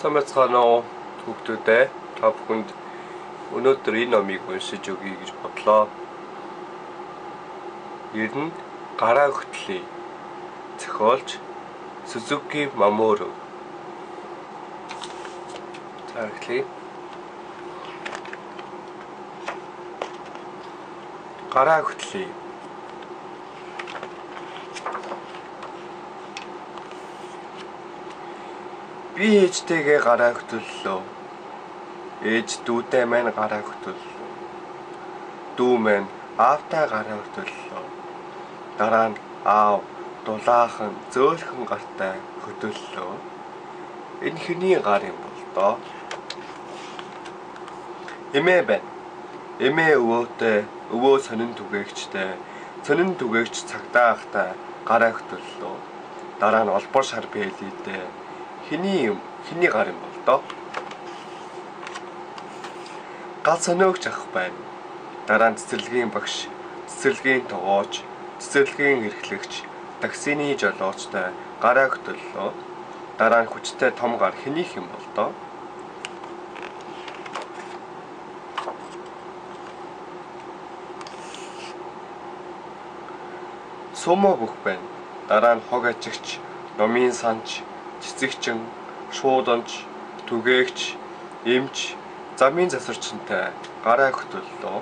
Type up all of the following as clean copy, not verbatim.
Самбайцгаана уу хүүхдүүдээ та бүхэнд өнөөдөр энэ номыг уншиж өгье гэж бодлоо. Ер нь гараа хөтлөе. Зохиолч Сузуки Мамору. За эхлэе. Гараа хөтлөе. Би ээжтэйгээ гараа хөтлөлөө. Ээж дүүтэй маань гараа хөтлөлөө. Дүү маань аавтай гараа хөтлөлөө. Дараа нь аав дулаахан зөөлхөн гартай хөтлөлөө. Энэ хэний гар юм бол доо? Эмээ байна. Эмээ өвөө сонин түгээгчтэй. Сонин түгээгч цагдаа ахтай гараа хөтлөлөө. Дараа нь олбор шар бэлийтэй. Хэний гар юм бол доо? Гал сониогч ах байна. Дараа нь цэцэрлэгийн багш, цэцэрлэгийн тогооч, цэцэрлэгийн эрхлэгч, таксины жолоочтой гараа хөтлөлөө. Дараа нь хүчтэй том гар хэнийх юм бол доо? Сумо бүх байна. Дараа нь хог ажигч, номын санч, цэцэгчин, шууданч, түгээгч, эмч, замын засварчтай гараа хөтлөлөө.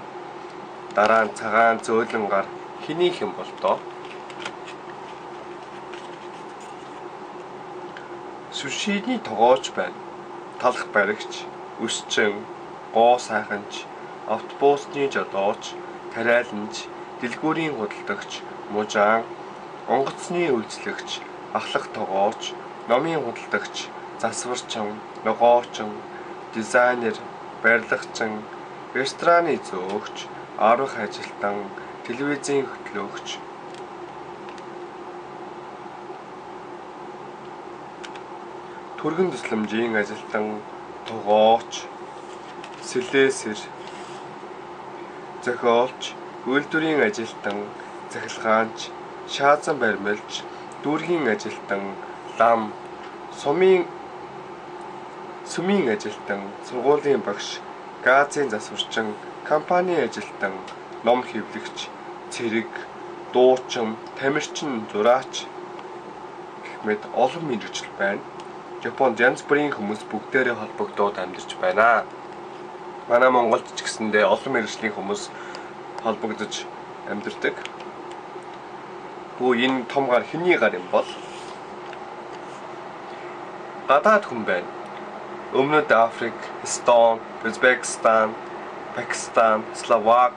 Дараа нь цагаан зөөлөн гар хэнийх юм бол доо? Сүшиний тогооч байна. Талх баригч, өсчин, гоо сайханч, автобусны жолооч, тариаланч, дэлгүүрийн худалдагч, мужаан, онгоцны үйлчлэгч, ахлах тогооч, номын худалдагч, засварчин, ногоочин, дизайнер, барилгачин, рестораны зөөгч, арга ажилтан, телевизийн хөтлөгч, түргэн тусламжийн ажилтан, тогооч, слесэр, зохиолч, үйлдвэрийн ажилтан, захилгаанч, шаазан баримлч, дүүргийн ажилтан, лам, сумын ажилтан, сургуулийн багш, газын засварчин, компани ажилтан, ном хэвлэгч, цэрэг, дуучин, тамирчин, зураач гэх мэт олон мэргэжил байна. Японд янз бүрийн хүмүүс бүгдээрээ холбогдоод амьдарч байна. Манай Монголд ч гэсэндээ олон мэргэжлийн хүмүүс холбогдож амьдардаг. Энэ том гар хэний гар юм бол? Гадаад хүн байна. Өмнөд Африк, Эстон, Узбекистан, Пакистан, Словак,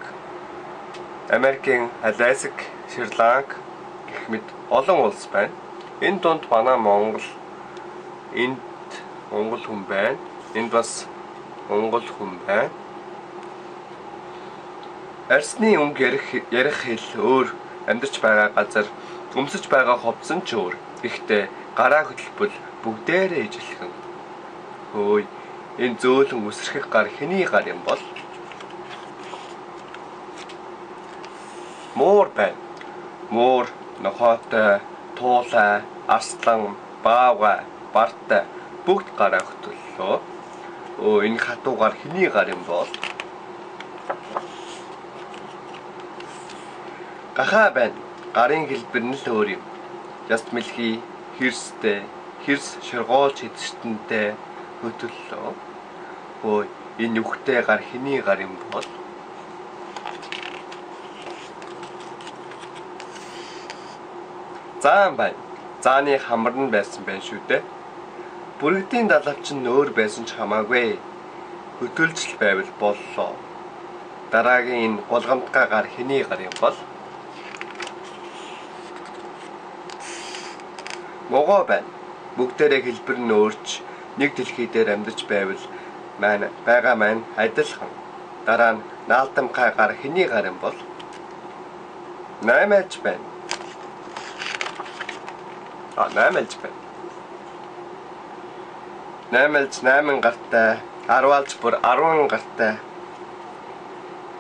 Америкийн Аляск, Шри-Ланк гэх мэт олон улс байна. Энэ донд манай энд монгол хүн байна. Энд бас монгол хүн байна. Арсны өнгө ярих хэл өөр, амьдарч байгаа газар, өмсөж байгаа ховцсон ч өөр. Гэхдээ гараа хөтлбөл бүгдээрээ ижилхэн. Энэ зөөлөн үсрэх гар хэний гар юм бол? Муур байна. Муур, нохоотой, туулай, арслан, баавгай, бартай бүгд гараа хөтлөлөө. Энэ хатуу гар хэний гар юм бол? Гахаа байна. Гарын хэлбэр нь л өөр юм. Яст мэлхий, хэрстэй, хэрс шоргоолч эзэстэнтэй хөтлөлөө. Энэ нүхтэй гар хэний гар юм бол? Заан байна. Зааны хамар нь байсан байх шүү дээ. Бүрэгдийн далавч нь өөр байсан ч хамаагүй. Хөтөлжл байвал боллоо. Дараагийн энэ гулгамтгай гар хэний гар юм бол? Могоо байна. Бүгдээрээ хэлбэр нь өөрч нэг дэлхий дээр амьдарч байвал байгаа маань адилхан. Дараа нь наалтамхай гар хэний гар юм бол? Наймаалж байна. Наймаалж байна. Наймаалж 8 гартай, 10-aalж бүр 10 гартай.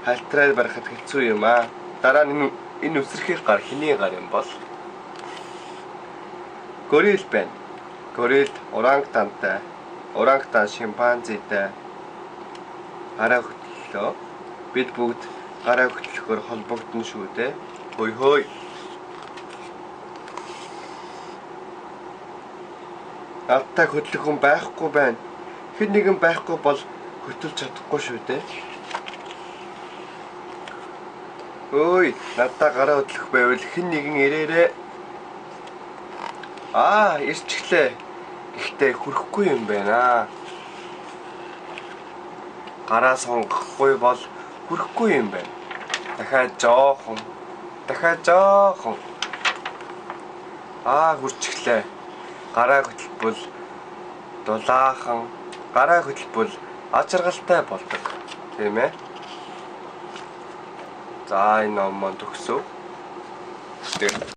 Халтраад барахад хэцүү юм аа. Дараа нь энэ үсрэхийг гар хэний гар юм бол? Горил байна. Горил орангутантай, Орангутан шимпанзитай гараа хөтлөлөө. Бид бүгд гараа хөтлөхөөр холбогдно шүү дээ. Хөөй хөөй. Надтай хөтлөх хүн байхгүй байна. Хэн нэгэн байхгүй бол хөтлөж чадахгүй шүү дээ. Ой, надтай гараа хөтлөх байвал хэн нэгэн ирээрээ. Ирчихлээ. Гэхдээ хүрэхгүй юм байна. Гараа сонгохгүй бол хүрэхгүй юм байна. Дахиад жоохон. Хүрчихлээ. Гараа хөтлбөл дулаахан, гараа хөтлбөл ажиргалтай болдог. Тийм ээ. За энэ ном маань төгсөв.